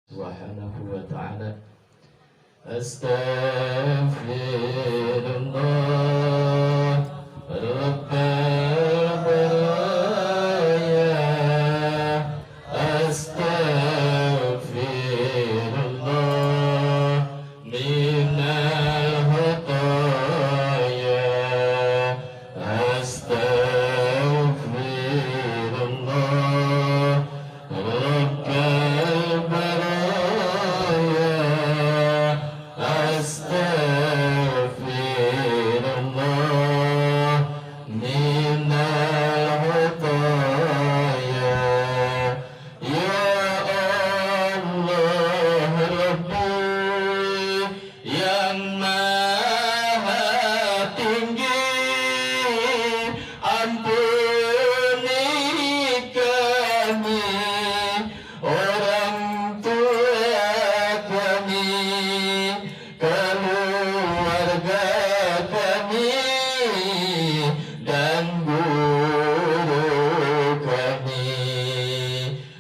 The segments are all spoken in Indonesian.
Subhanahu wa ta'ala. Astaghfirullah Rabbal baraya. Astaghfirullah minal khataya. Astaghfirullah Rabbal baraya. Astaghfirullah minal khataya. Ya Allah Rabbi yang maha tinggi, ampuni kami, orang tua kami, keluarga kami, dan guru kami.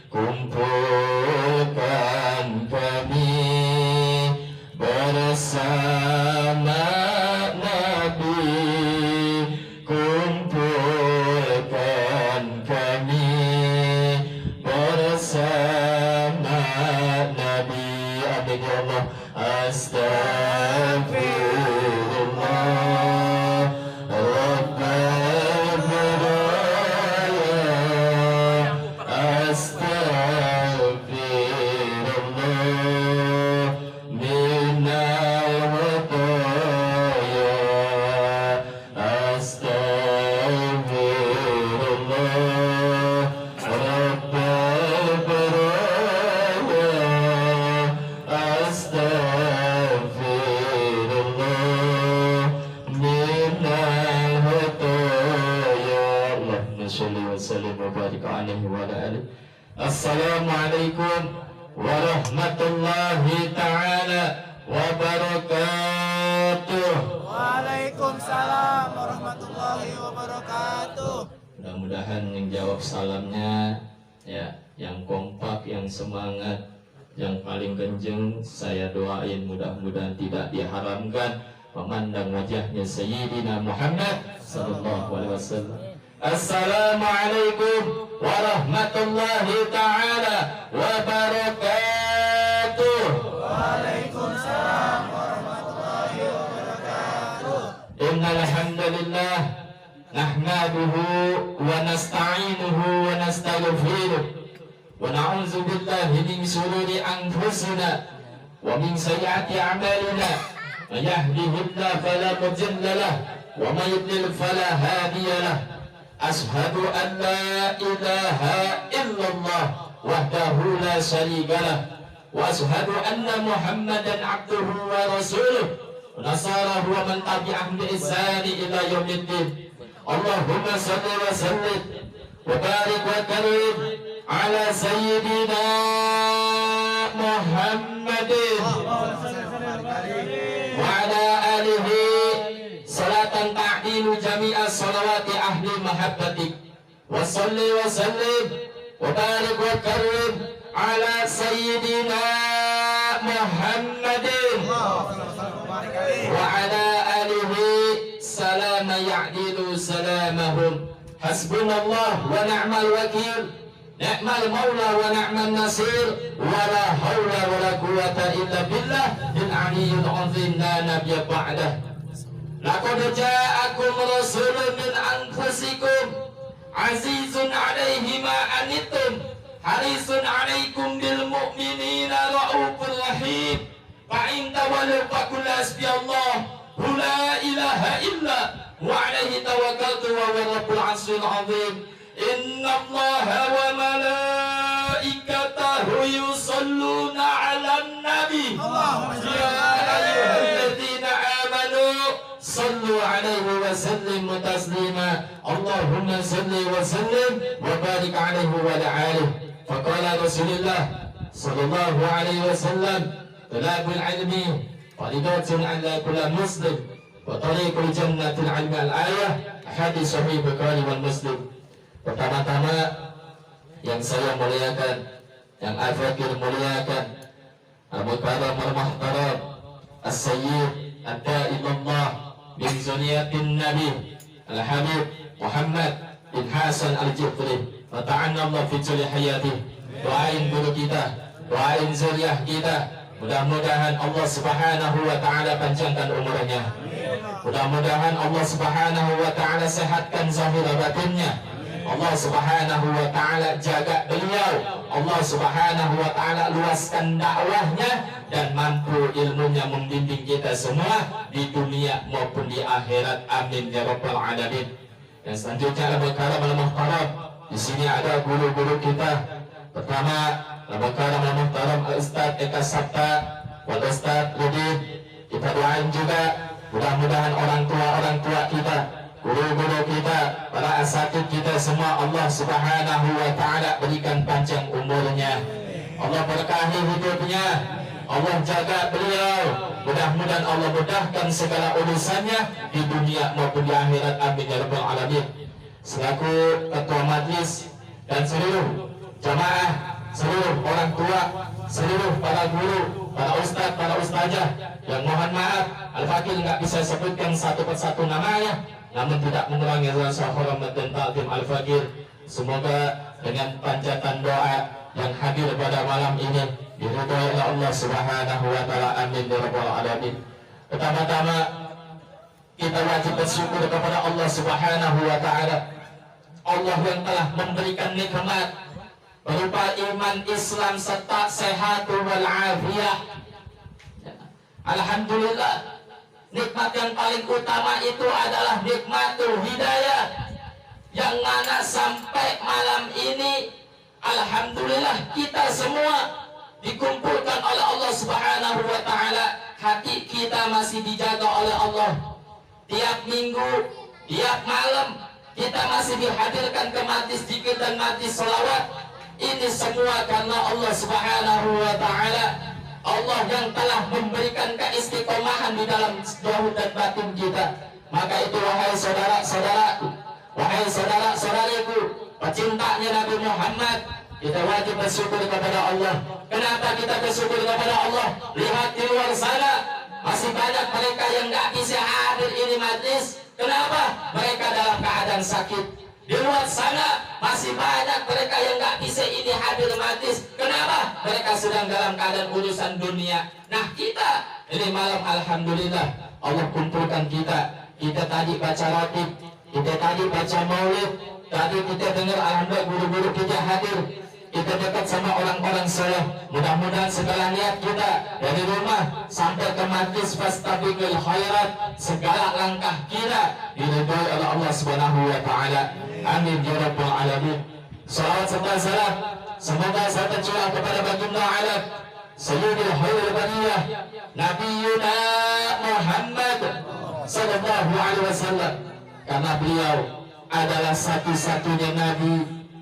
Kumpulkan kami bersama Nabi. Kumpulkan kami bersama Nabi. Amin ya Allah. Astaghfirullah Rabbal baraya. Astaghfirullah minal khataya. Astaghfirullah Rabbal baraya. Astaghfirullah minal khataya. Allahumma sholli wa sallim wa barik alaihi wa ala alihi. Assalamualaikum warahmatullahi ta'ala wabarakatuh. Waalaikumsalam warahmatullahi wabarakatuh. Mudah-mudahan yang jawab salamnya ya, yang kompak, yang semangat, yang paling kenceng. Saya doain mudah-mudahan tidak diharamkan memandang wajahnya Sayyidina Muhammad sallallahu alaihi wasallam. Assalamualaikum warahmatullahi ta'ala wabarakatuh. Waalaikumsalam warahmatullahi wabarakatuh. Innal hamdalillah nahmaduhu wa nasta'inuhu wa nastaghfiruh wa na'udzu billahi min shururi anfusina wa min sayyiati a'malina. May yahdihillahu fala mudilla lahu wa may yudlil fala hadiya lahu. Ashhadu an la ilaha illallah wahdahu la syarika lahu wa ashhadu anna Muhammadan abduhu wa rasuluh wa nasarahu wa man tabi'ahum bi ihsani ila yaumiddin. Allahumma salli wa sallim wa barik wa karim ala sayyidina Muhammadin wa ala alihi salatan ta'dilu jami'a salawati ahli mahabbatik. Wa salli wa sallim wa barik wa karim ala sayyidina Muhammadin wa ala alihi salama ya'dilu salamahum. Hasbunallah wa ni'mal wakil, ni'mal maula wa ni'man nasir, wa la hawla wa la quwwata illa billah bil aliyyil azim la nabiyya ba'dah. Laqad ja'akum rasulun min anfusikum azizun 'alaihi ma anittum harisun 'alaikum bil mu'minina raufur rahim. Fa in tawallaw faqul hasbiyallah la ilaha illa wa 'alaihi tawakkaltu wa huwa rabbul 'arsyil 'azim. Innallaha wa malaikatahu yusholluna 'alan nabi. Ya ayyuhalladzina amanu sallu 'alaihi wa sallimu taslima. Allahumma salli wa sallim wa barik 'alaihi wa ala alihi. Faqala Rasulullah sallallahu alaihi wasallam, talabul ilmi faridatun 'ala kulli muslim wa tariqul jannatil 'ilmi al-ayah. Hadis sahih Bukhari wal Muslim. Pertama-tama yang saya muliakan, yang Al-Fakir muliakan, al-karam al-muhtaram As-Sayyid Ad-Da'ilullah bin Zuniyatin Nabi Al-Habib Muhammad bin Hasan Al-Jifri wa ta'anna Allah fi juli hayati. Doain guru kita, doain zuriyah kita, mudah-mudahan Allah Subhanahu wa ta'ala panjangkan umurnya, mudah-mudahan Allah Subhanahu wa ta'ala sehatkan zahir batinnya, Allah Subhanahu wa ta'ala jaga beliau, Allah Subhanahu wa ta'ala luaskan dakwahnya dan mampu ilmunya membimbing kita semua di dunia maupun di akhirat. Amin ya rabbal alamin. Yang selanjutnya adalah karam al-muhtaram. Di sini ada guru-guru kita. Pertama, al-karam al-muhtaram al-Ustaz Eka Sabta wal Ustaz Rudi. Kita doain juga mudah-mudahan orang tua kita, guru-guru kita, para asatid kita semua Allah Subhanahu wa ta'ala berikan panjang umurnya, Allah berkahi hidupnya, Allah jaga beliau, mudah-mudahan Allah mudahkan segala urusannya di dunia maupun di akhirat. Amin ya rabbal alamin. Selaku ketua majlis dan seluruh jamaah, seluruh orang tua, seluruh para guru, para ustadz, para ustazah, yang mohon maaf Al-Fakir nggak bisa sebutkan satu persatu namanya, namun tidak mengurangi rasa hormat dan takdim Al-Fakir. Semoga dengan panjatan doa yang hadir pada malam ini diridhoi oleh Allah Subhanahu wa ta'ala. Amin ya rabbal alamin. Pertama-tama kita wajib bersyukur kepada Allah Subhanahu wa ta'ala, Allah yang telah memberikan nikmat berupa iman Islam serta sehat wal afiyah. Alhamdulillah, nikmat yang paling utama itu adalah nikmatul hidayah, yang mana sampai malam ini alhamdulillah kita semua dikumpulkan oleh Allah Subhanahu wa ta'ala. Hati kita masih dijaga oleh Allah. Tiap minggu, tiap malam kita masih dihadirkan ke majlis zikir dan majlis selawat. Ini semua karena Allah Subhanahu wa ta'ala, Allah yang telah memberikan keistiqomahan di dalam zahir dan batin kita. Maka itu wahai saudara-saudaraku, wahai saudara-saudariku, pecintanya Nabi Muhammad, kita wajib bersyukur kepada Allah. Kenapa kita bersyukur kepada Allah? Lihat di luar sana, masih banyak mereka yang nggak bisa hadir ini majlis. Kenapa? Mereka dalam keadaan sakit. Di luar sana masih banyak mereka yang nggak bisa ini hadir majlis. Kenapa? Mereka sedang dalam keadaan urusan dunia. Nah kita ini malam alhamdulillah Allah kumpulkan kita. Kita tadi baca ratib, kita tadi baca maulid, tadi kita dengar alhamdulillah guru-guru kita hadir. Kita dekat sama orang-orang soleh. Mudah-mudahan segala niat kita dari rumah sampai ke majlis fastabiqul khairat, segala langkah kita diridhoi oleh Allah Subhanahu wa ta'ala. Amin ya rabbal alamin. Salawat serta salam semoga saya tercurah kepada baginda alam Sayyidil Khairul Bariyah Nabiyuna Muhammad sallallahu alaihi wasallam, karena beliau adalah satu-satunya nabi,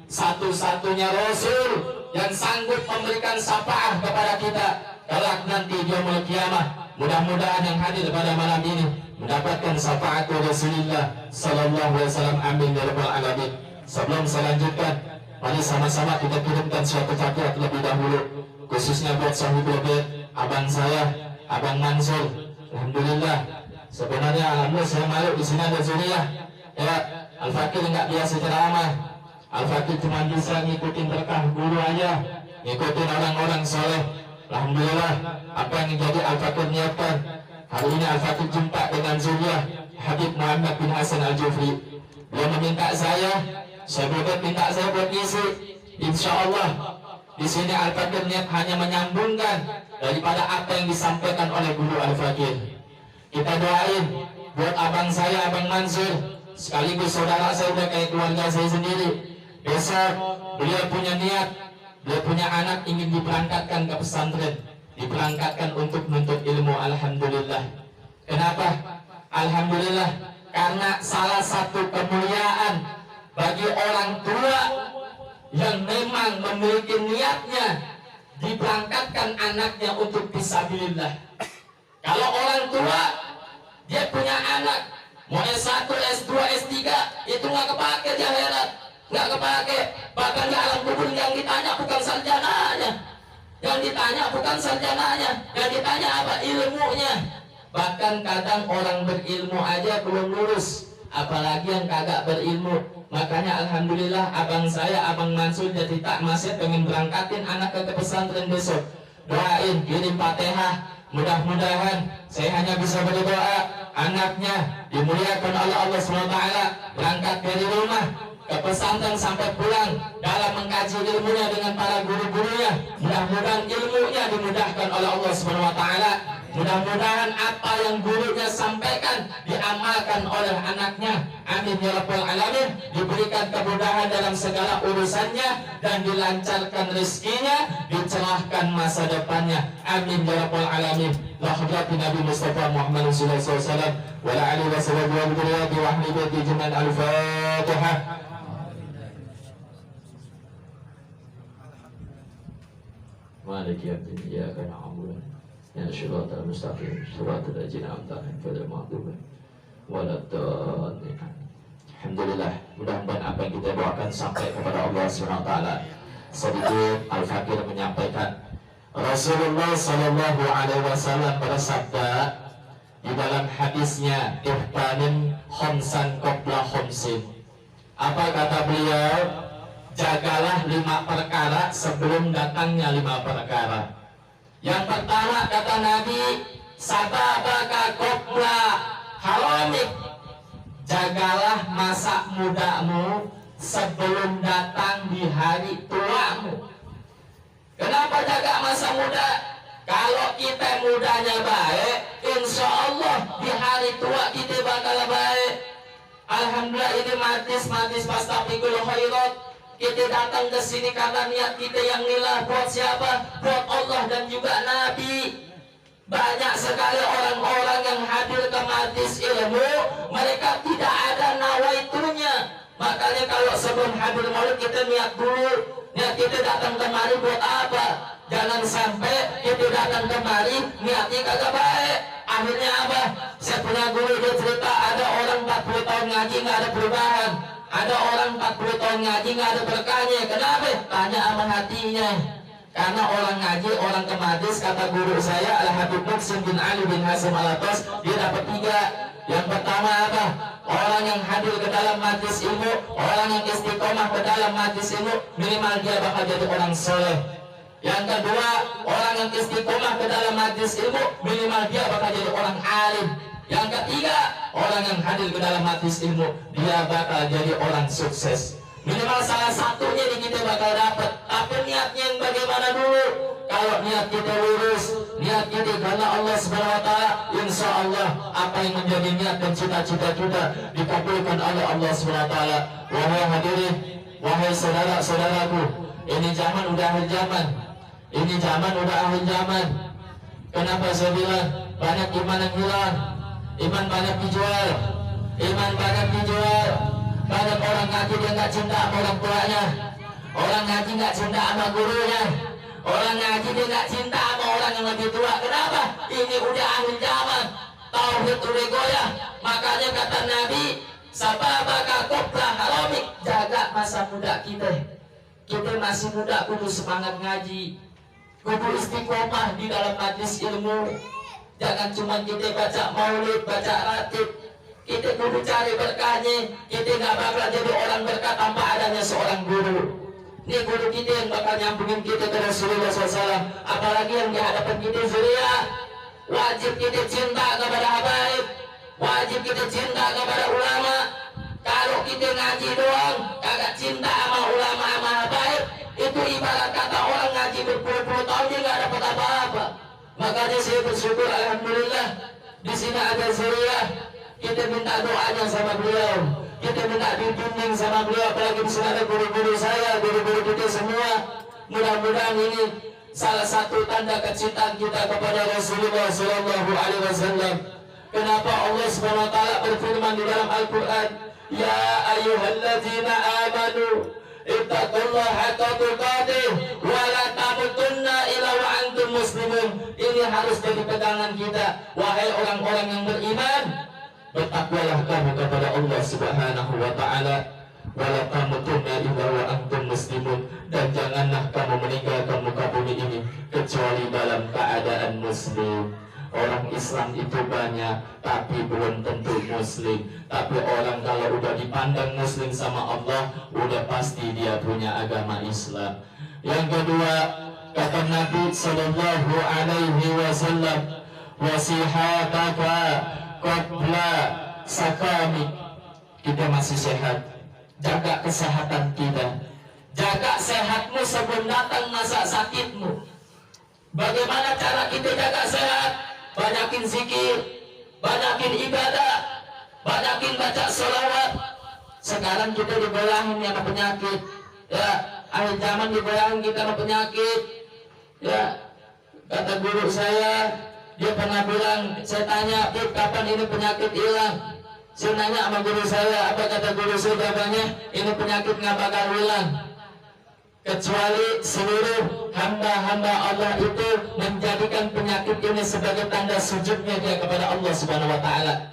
satu-satunya rasul yang sanggup memberikan syafaat kepada kita kelak nanti di yaumul qiyamah. Mudah-mudahan yang hadir pada malam ini mendapatkan syafaat Rasulullah sallallahu alaihi wasallam. Amin ya rabbal alamin. Sebelum saya lanjutkan, mari sama-sama kita kirimkan suatu fatihah terlebih dahulu, khususnya buat sahibul bait, abang saya, Abang Mansur. Alhamdulillah, sebenarnya alhamdulillah saya malu di sini ada zuriyah. Ya, Al-Fakir nggak biasa ceramah. Al-Fakir cuma bisa ngikutin berkah guru aja, ngikutin orang-orang soleh. Alhamdulillah, apa yang menjadi Al-Fakir niatkan. Hari ini Al-Fakir jumpa dengan zuriyah Habib Muhammad bin Hasan Al-Jufri. Dia meminta saya minta saya buat ngisi. Insya Allah di sini Al-Fakir niat hanya menyambungkan daripada apa yang disampaikan oleh guru Al-Fakir. Kita doain buat abang saya, Abang Mansur, sekaligus saudara saya, udah kayak keluarga saya sendiri. Besok beliau punya niat, beliau punya anak ingin diberangkatkan ke pesantren, diberangkatkan untuk menuntut ilmu. Alhamdulillah. Kenapa? Alhamdulillah, karena salah satu kemuliaan bagi orang tua yang memang memiliki niatnya diberangkatkan anaknya untuk fisabilillah. Kalau orang tua dia punya anak mau S1, S2, S3 itu nggak kepake di akhirat, nggak kepake. Bahkan di alam kubur yang ditanya bukan sarjananya, Yang ditanya bukan sarjananya, yang ditanya apa? Ilmunya. Bahkan kadang orang berilmu aja belum lulus, apalagi yang kagak berilmu. Makanya alhamdulillah abang saya, Abang Mansur jadi tak masih pengen berangkatin anak ke pesantren besok. Doain, kirim Fatihah. Mudah-mudahan saya hanya bisa berdoa anaknya dimuliakan oleh Allah SWT, berangkat dari rumah ke pesantren sampai pulang dalam mengkaji ilmunya dengan para guru-gurunya. Mudah-mudahan ilmunya dimudahkan oleh Allah SWT. Mudah-mudahan apa yang gurunya sampaikan diamalkan oleh anaknya. Amin ya rabbal alamin. Diberikan kemudahan dalam segala urusannya dan dilancarkan rezekinya, dicerahkan masa depannya. Amin ya rabbal alamin. La hadrati Nabi Mustafa Muhammad sallallahu alaihi wasallam wa la alihi wa sahbihi wa dzurriyyati wa ahli baiti jami'an. Al-Fatihah. Maliki yaumiddin. Iyyaka na'budu ya shiratal mustaqim shiratal ladzina an'amta 'alaihim ghairil maghdubi waladdallin. Alhamdulillah, mudah-mudahan apa yang kita doakan sampai kepada Allah SWT. Sedikit Al-Fakir menyampaikan, Rasulullah Sallallahu Alaihi Wasallam bersabda di dalam hadisnya, ihtanim khomsan qabla khomsin. Apa kata beliau? Jagalah 5 perkara sebelum datangnya 5 perkara. Yang pertama kata Nabi, sababaka qabla haramik. Jagalah masa mudamu sebelum datang di hari tuamu. Kenapa jaga masa muda? Kalau kita mudanya baik, insya Allah di hari tua kita bakal baik. Alhamdulillah ini matis fastabiqul khairat. Kita datang ke sini karena niat kita yang lillah. Buat siapa? Buat Allah dan juga Nabi. Banyak sekali orang-orang yang hadir ke majlis ilmu, mereka tidak ada nawaitunya. Makanya kalau sebelum hadir maulid kita niat dulu. Niat kita datang kemari buat apa? Jangan sampai kita datang kemari niatnya kagak baik. Akhirnya apa? Saya punya guru dia cerita, ada orang 40 tahun ngaji nggak ada perubahan. Ada orang 40 tahun ngaji nggak ada berkahnya. Kenapa? Tanya sama hatinya. Karena orang ngaji, orang ke majlis, kata guru saya Al-Habib Muhsin bin Ali bin Hasim Al-Atas, dia dapat 3. Yang pertama apa? Orang yang hadir ke dalam majlis ilmu, orang yang istiqomah ke dalam majlis ilmu, minimal dia bakal jadi orang soleh. Yang kedua, orang yang istiqomah ke dalam majlis ilmu, minimal dia bakal jadi orang alim. Yang ketiga, orang yang hadir ke dalam majlis ilmu, dia bakal jadi orang sukses. Minimal salah satunya nih kita bakal dapat. Tapi niatnya yang bagaimana dulu? Kalau niat kita lurus, niat kita karena Allah SWT, insya Allah apa yang menjadi niat dan cita-cita kita dikabulkan oleh Allah SWT. Wahai hadirin, wahai saudara-saudaraku, ini zaman udah akhir zaman. Ini zaman udah akhir zaman. Kenapa saya bilang banyak iman yang hilang? Iman banyak dijual. Iman banyak dijual. Banyak orang ngaji dia nggak cinta sama orang tuanya. Orang ngaji nggak cinta sama gurunya. Orang ngaji dia nggak cinta sama orang yang lebih tua. Kenapa? Ini udah akhir zaman. Tauhid udah goyah. Makanya kata Nabi, sababaka qabla haramik. Jaga masa muda kita. Kita masih muda, kudu semangat ngaji, kudu istiqomah di dalam majlis ilmu. Jangan cuma kita baca maulid, baca ratib. Kita kudu cari berkahnya. Kita nggak bakal jadi orang berkah tanpa adanya seorang guru. Ini guru kita yang bakal nyambungin kita ke Rasulullah SAW. Apalagi yang di hadapan kita zuriat. Wajib kita cinta kepada habaib. Wajib kita cinta kepada ulama. Kalau kita ngaji doang, kagak cinta sama ulama sama habaib, itu ibarat kata orang ngaji berpuluh-puluh tahun dia nggak dapat apa-apa. Makanya saya bersyukur alhamdulillah di sini ada zuriat. Kita minta doanya sama beliau. Kita minta dibimbing sama beliau. Apalagi di sini ada guru-guru saya, guru-guru kita semua. Mudah-mudahan ini salah satu tanda kecintaan kita kepada Rasulullah Sallallahu Alaihi Wasallam. Kenapa Allah Subhanahu Wa Taala berfirman di dalam Al-Quran, Ya ayyuhalladzina amanu ittaqullaha haqqa tuqatih wa la tamutunna illa wa antum muslimun. Ini harus jadi pegangan kita. Wahai orang-orang yang beriman, bertakwalah kamu kepada Allah Subhanahu wa Ta'ala. wala tamutunna illa wa antum muslimun, dan janganlah kamu meninggalkan muka bumi ini kecuali dalam keadaan muslim. Orang Islam itu banyak, tapi belum tentu muslim. Tapi orang kalau udah dipandang muslim sama Allah, udah pasti dia punya agama Islam. Yang kedua, kata Nabi Sallallahu Alaihi Wasallam, wasihataka qabla sakami. Kita masih sehat, jaga kesehatan kita, jaga sehatmu sebelum datang masa sakitmu. Bagaimana cara kita jaga sehat? Banyakin zikir, banyakin ibadah, banyakin baca sholawat. Sekarang kita digoyangin yang penyakit, ya. Akhir zaman digoyangin kita sama penyakit, ya. Kata guru saya, dia pernah bilang, saya tanya, kapan ini penyakit hilang? Saya nanya sama guru saya, apa kata guru saya? Jawabannya, ini penyakit nggak bakal hilang kecuali seluruh hamba-hamba Allah itu menjadikan penyakit ini sebagai tanda sujudnya dia kepada Allah Subhanahu wa Ta'ala.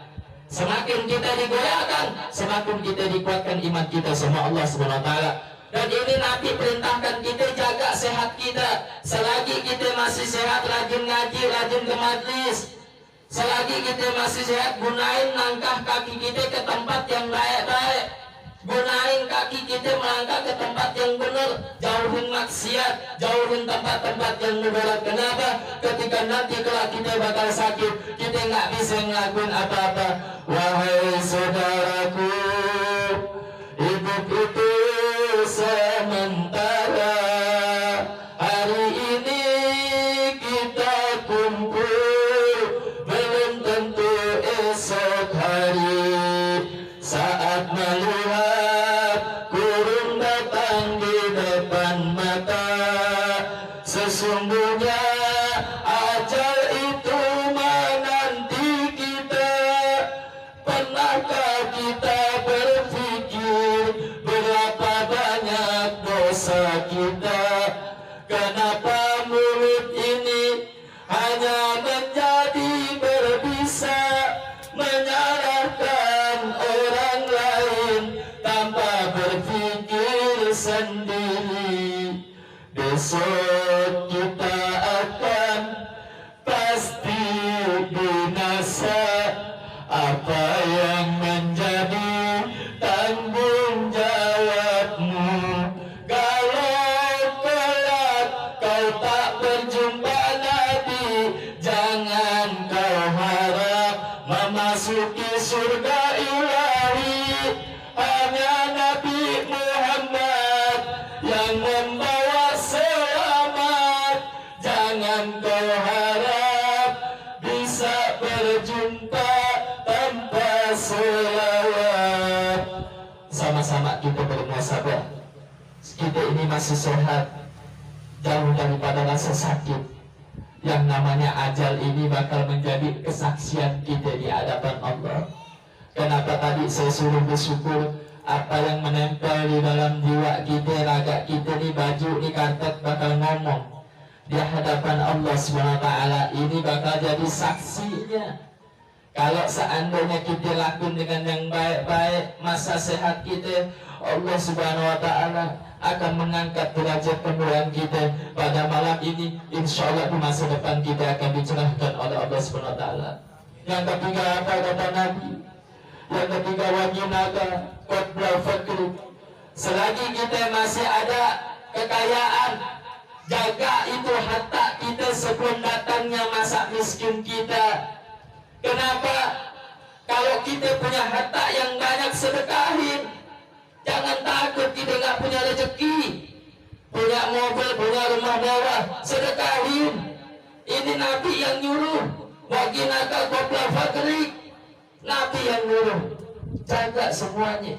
Semakin kita digoyahkan, semakin kita dikuatkan iman kita sama Allah Subhanahu wa Ta'ala. Dan ini Nabi perintahkan kita jaga sehat kita. Selagi kita masih sehat, rajin ngaji, rajin ke majlis. Selagi kita masih sehat, gunain langkah kaki kita ke tempat yang baik-baik. Gunain kaki kita melangkah ke tempat yang benar. Jauhin maksiat, jauhin tempat-tempat yang mudarat. Kenapa? Ketika nanti kalau kita bakal sakit, kita nggak bisa ngelakuin apa-apa. Wahai saudaraku, hidup itu sementara. Hari ini kita kumpul, belum tentu esok hari. Saat melihat kurung datang di depan mata, sesungguhnya ajal itu menanti kita. Pernahkah kita berpikir berapa banyak dosa kita? Kenapa mulut ini hanya menjadi berbisa, menyalahkan orang lain tanpa berpikir sendiri? Besok kita akan pasti binasa. Apa yang menjadi tanggung jawabmu kalau kelak kau tak berjumpa Nabi? Jangan kau harap memasuki surga ilahi. Hanya Nabi Muhammad yang membawa selamat. Jangan kau harap bisa berjumpa tanpa selawat. Sama-sama kita bermuhasabah. Kita ini masih sehat, jauh daripada rasa sakit. Yang namanya ajal ini bakal menjadi kesaksian kita di hadapan Allah. Kenapa tadi saya suruh bersyukur? Apa yang menempel di dalam jiwa kita, raga kita, di baju, di karpet bakal ngomong di hadapan Allah SWT. Ini bakal jadi saksinya. Kalau seandainya kita lakukan dengan yang baik-baik, masa sehat kita, Allah Subhanahu wa Ta'ala akan mengangkat derajat kemuliaan kita pada malam ini. Insya Allah di masa depan kita akan dicerahkan oleh Allah Subhanahu wa Ta'ala. Yang ketiga, apa kata Nabi? Yang ketiga, wajinaka qabla fakri. Selagi kita masih ada kekayaan, jaga itu harta kita sebelum datangnya masa miskin kita. Kenapa? Kalau kita punya harta yang banyak, sedekahin. Jangan takut kita nggak punya rezeki, punya mobil, punya rumah mewah, sedekahin. Ini Nabi yang nyuruh. Waginaka qabla fakri. Nabi yang nyuruh. Jaga semuanya.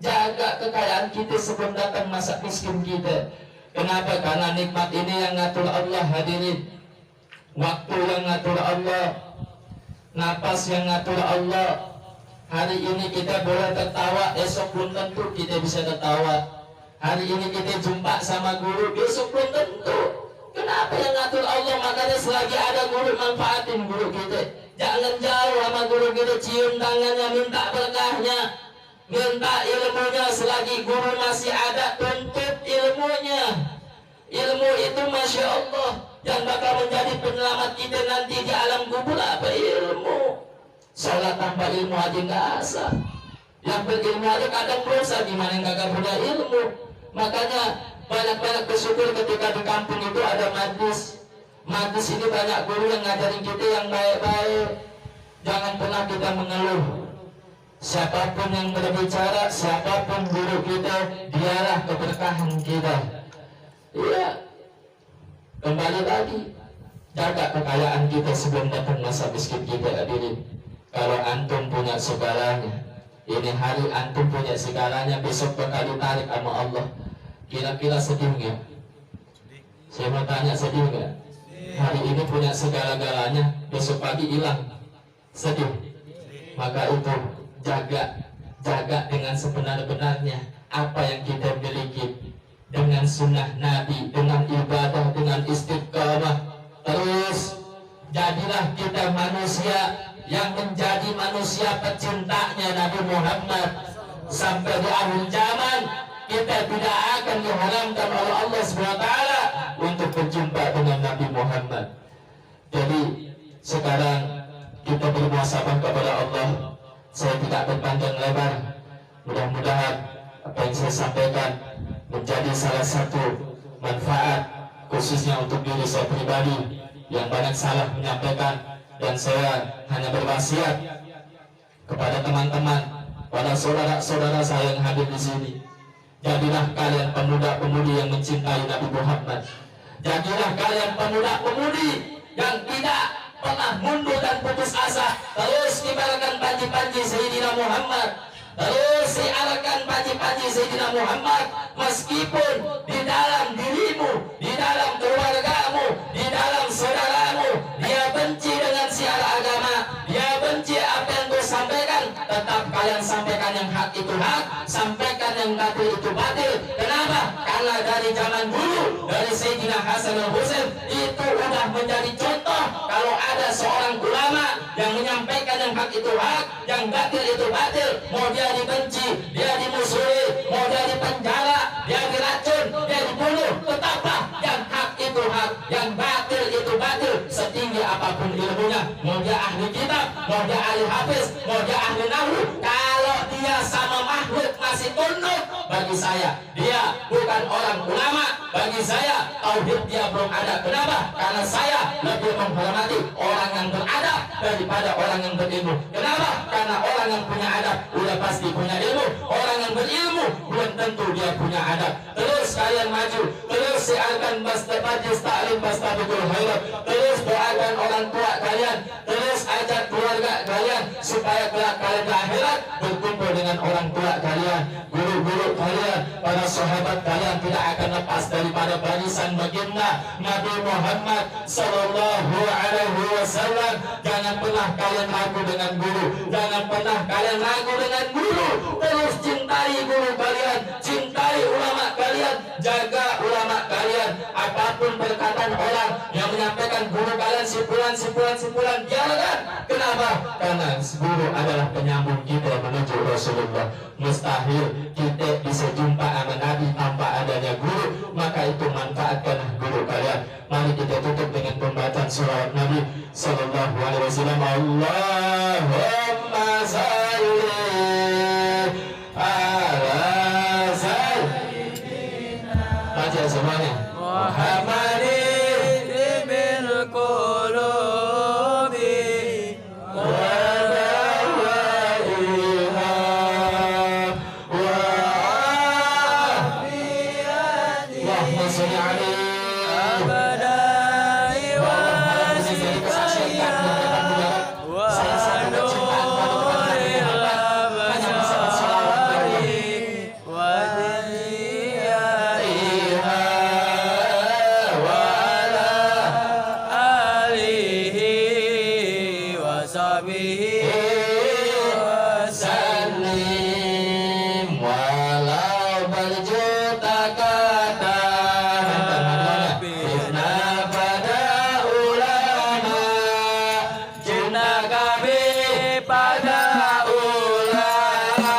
Jaga kekayaan kita sebelum datang masa miskin kita. Kenapa? Karena nikmat ini yang ngatur Allah, hadirin. Waktu yang ngatur Allah, napas yang ngatur Allah. Hari ini kita boleh tertawa, esok belum tentu kita bisa tertawa. Hari ini kita jumpa sama guru, besok belum tentu. Kenapa yang ngatur Allah? Makanya selagi ada guru, manfaatin guru kita. Jangan jauh sama guru kita, cium tangannya, minta berkahnya. minta ilmunya selagi guru masih ada, tuntut ilmunya. Ilmu itu Masya Allah yang bakal menjadi penyelamat kita nanti di alam kubur. Apa ilmu? Sholat tanpa ilmu aja nggak asal. Yang berilmu aja kadang dosa, gimana yang gak punya ilmu. Makanya banyak-banyak bersyukur ketika di kampung itu ada majlis. Majlis ini banyak guru yang ngajarin kita yang baik-baik. Jangan pernah kita mengeluh. Siapapun yang berbicara, siapapun guru kita, dialah keberkahan kita. Iya. Kembali lagi, jaga kekayaan kita sebelum datang masa miskin kita, hadirin. Kalau antum punya segalanya, ini hari antum punya segalanya, besok bakal ditarik sama Allah. Kira-kira sedih nggak? Saya mau tanya, sedih nggak? Hari ini punya segala-galanya, besok pagi hilang. Sedih. Maka itu jaga dengan sebenar-benarnya apa yang kita miliki, dengan sunnah Nabi, dengan ibadah, dengan istiqamah. Terus jadilah kita manusia yang menjadi manusia pecintanya Nabi Muhammad. Sampai di akhir zaman kita tidak akan diharamkan oleh Allah SWT untuk berjumpa dengan Nabi Muhammad. Jadi sekarang kita bermuhasabah kepada Allah. Saya tidak berpanjang lebar. Mudah-mudahan apa yang saya sampaikan menjadi salah satu manfaat, khususnya untuk diri saya pribadi yang banyak salah menyampaikan. Dan saya hanya berwasiat kepada teman-teman, pada saudara-saudara saya yang hadir di sini. Jadilah kalian pemuda-pemudi yang mencintai Nabi Muhammad. Jadilah kalian pemuda-pemudi yang tidak pernah mundur dan putus asa. Terus ibaratkan panji-panji Sayyidina Muhammad. Terus siarkan panji-panji Sayyidina Muhammad. Meskipun di dalam dirimu, di dalam keluargamu, di dalam saudaramu, dia benci dengan siar agama, dia benci apa yang kau sampaikan, tetap kalian sampaikan yang hak itu hak, sampaikan yang batil itu batil. Kenapa? Karena dari zaman dulu, dari Sayyidina Hasan al-Husain itu sudah menjadi contoh. Kalau ada seorang ulama yang menyampaikan yang hak itu hak, yang batil itu batil, mau dia dibenci, dia dimusuhi, mau dia dipenjara, dia diracun, dia dibunuh, tetaplah yang hak itu hak, yang batil itu batil. Setinggi apapun ilmunya, mau dia ahli kitab, mau dia ahli hafiz, mau dia ahli nahwu, kalau dia sama makhluk masih tunduk, bagi saya dia bukan orang ulama. Bagi saya tauhid dia belum ada. Kenapa? Karena saya lebih menghormati orang yang beradab daripada orang yang berilmu. Kenapa? Karena orang yang punya adab udah pasti punya ilmu. Orang yang berilmu belum tentu dia punya adab. Terus kalian maju, terus siarkan bastafajis ta'lim bastabiqul khairat. Terus doakan orang tua kalian, terus ajak keluarga kalian supaya kelak kalian di akhirat berkumpul dengan orang tua kalian, guru-guru kalian, para sahabat kalian tidak akan lepas daripada barisan baginda Nabi Muhammad sallallahu alaihi wasallam. Jangan pernah kalian ragu dengan guru, jangan pernah kalian ragu dengan guru. Terus cintai guru kalian, cintai ulama kalian, jaga ulama kalian. Apapun perkataan orang yang menyampaikan guru kalian simpulan, biarkan. Kenapa? Karena guru adalah penyambung kita menuju Rasulullah. Mustahil kita bisa jumpa sama Nabi tanpa adanya guru. Maka itu manfaatkan guru kalian. Mari kita tutup dengan pembacaan surah Nabi sallallahu alaihi wasallam. Allahumma salli ala sayyidina. Baca semuanya. Muhammadin pada ulama.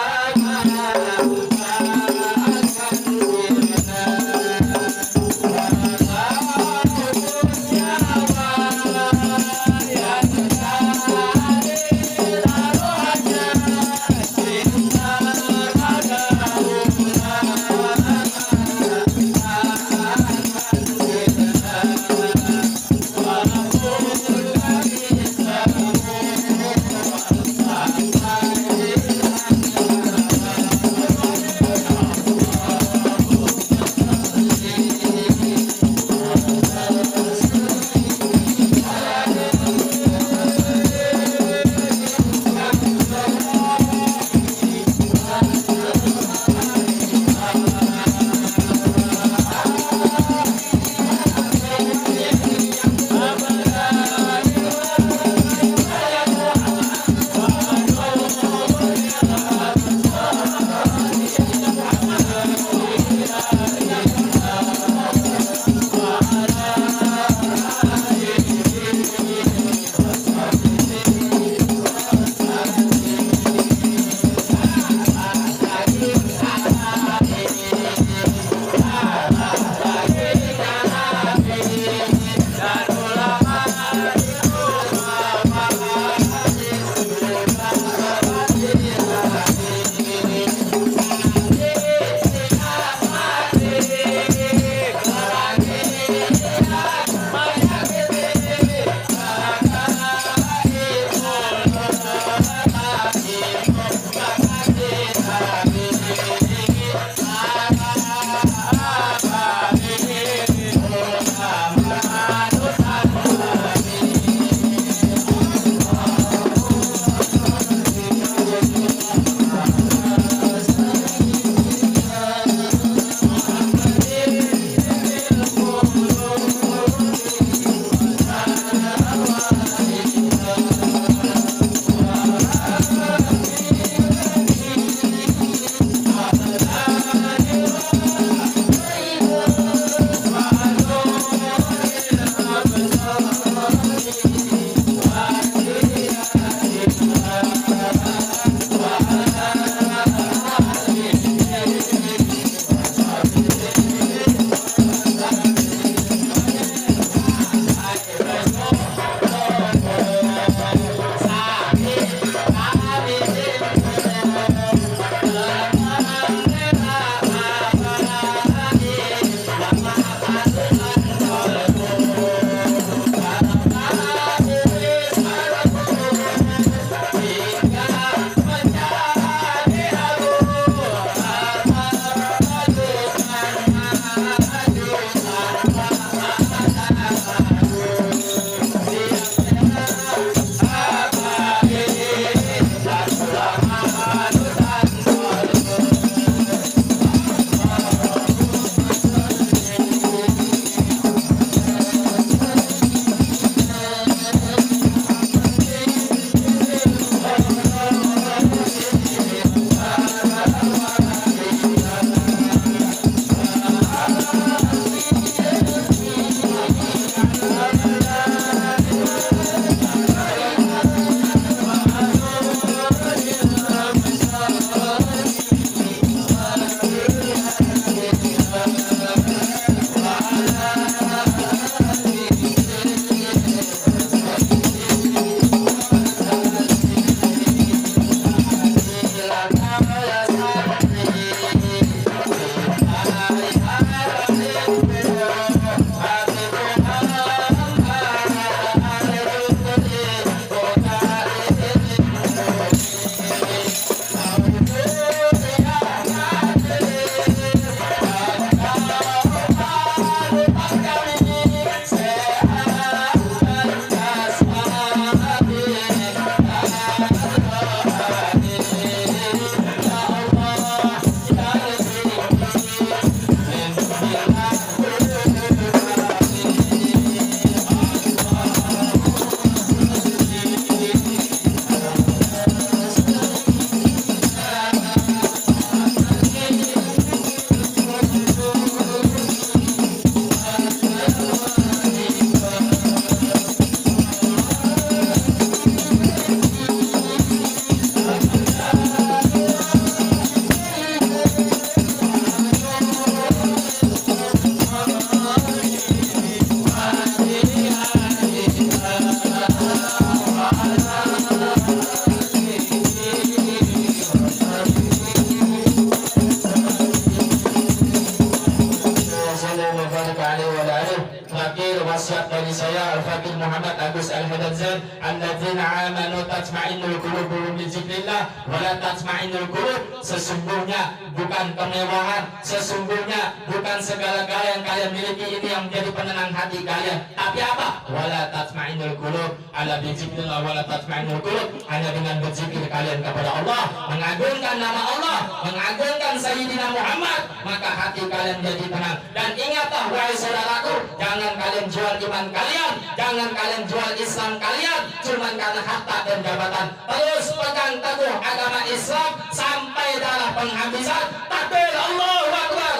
Muhammad Agus Al-Hadadzan, alladzina amanu tatma'innul qulubuhum bi dzikrillah wa la tatma'innul qulub. Sesungguhnya bukan kemewahan, sesungguhnya bukan segala-gala yang kalian miliki ini yang menjadi penenang hati kalian, tapi apa? Wa la tatma'innul qulub, ala bi dzikrillah wa la tatma'innul qulub. Hanya dengan berzikir kalian kepada Allah, mengagungkan nama Allah, mengagungkan Sayyidina Muhammad, maka hati kalian menjadi tenang. Dan ingatlah wahai saudaraku, jangan kalian jual iman kalian, jangan kalian jual Islam kalian cuma karena harta dan jabatan. Terus pegang teguh agama Islam sampai darah penghabisan. Takbir, Allahu Akbar.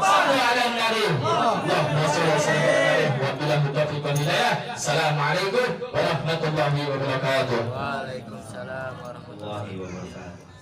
Sallu ala Nabi. Allahumma shalli ala sayyidina Wabillahi taufiq wal hidayah. Assalamualaikum warahmatullahi wabarakatuh. Waalaikumsalam warahmatullahi wabarakatuh.